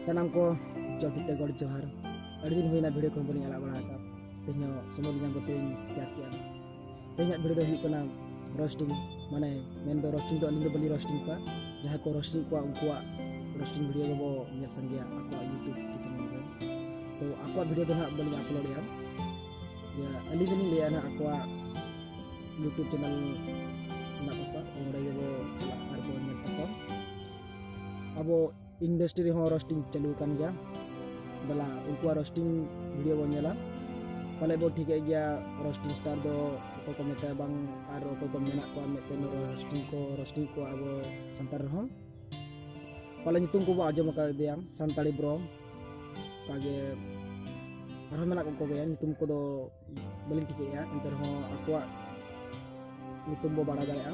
सानाम को चौथी गड़ जोहार अड़ी दिन हुईना वीडियो को बनी आला बड़ा का तेनो समय बिना बते तैयार किया तेना वीडियो दो हुई रोस्टिंग माने मेन दो रोस्टिंग तो अलिंग दो बली रोस्टिंग का जहां को रोस्टिंग को उनका रोस्टिंग वीडियो को nyet संगया aku YouTube channel रे तो aku वीडियो तो ना बली अपलोड ya अलिंग दिन लिया ना aku YouTube channel ना apa उंगड़े को चला को nyet apa abo industri ho roasting चालू kan गया दला उनको रोस्टिंग वीडियो बन जाला पाले बो ठीक है गया रोस्टिंग स्टार दो को मेता बांग आरो को मेना को मेते नो रोस्टिंग को अब संतार हम पाले nyutung को आजम का दिया संताली ब्रो कागे आरो मेना को गया nyutung को दो बलिंग ठीक है इंटर हो aku nyutung बो बड़ा गया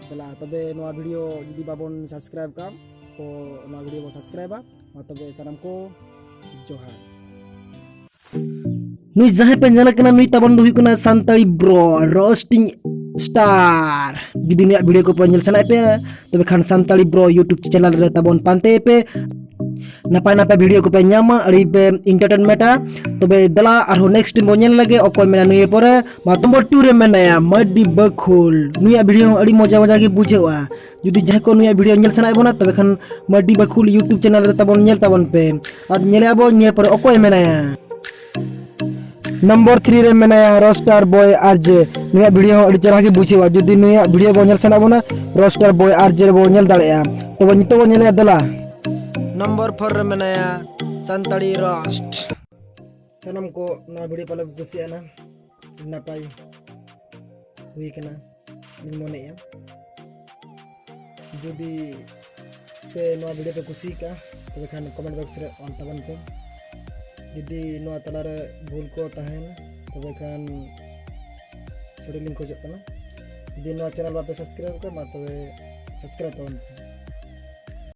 दला तबे नो वीडियो जदी बाबन सब्सक्राइब का को नो वीडियो बो सब्सक्राइब मा तबे सनम को जोहार नुई जहां पे nyala kena नुई tabon दुही kuna santai bro roasting star bidinya video ko penyel sana pe tebe khan santali bro YouTube channel re tabon pante pe napai video ko pe nyama ari pe entertainment tobe dala arho next mo nyel lage okoy mena nuye pore ma tombo ture mena ya madi bakhul nuya video ari moja ge bujewa judi jahe ko nuya video nyel sana ibona tobe khan madi bakhul YouTube channel re tabon nyel tabon pe ad nyele abo nye pore okoy mena ya number 3 रे मेना roster boy RJ नुया video अड़ी चरा के बुझेवा जदी नुया video बो nail सना बोना roster boy RJ बो nail दाड़ेया तो नितो नेल दला नंबर 4 रे मेना संताड़ी रोस्ट सनम को ना वीडियो पाले कुसिया ना नापाई हुई कना इन मोने या जदी पे नो वीडियो पे कुसी का तो खान कमेंट बॉक्स रे ऑन तबन पे जदि नो तलारे भूल को तहन तबे खान सॉरी लिंक हो जाता ना जदि नो चैनल वापस सब्सक्राइब कर मा तबे सब्सक्राइब कर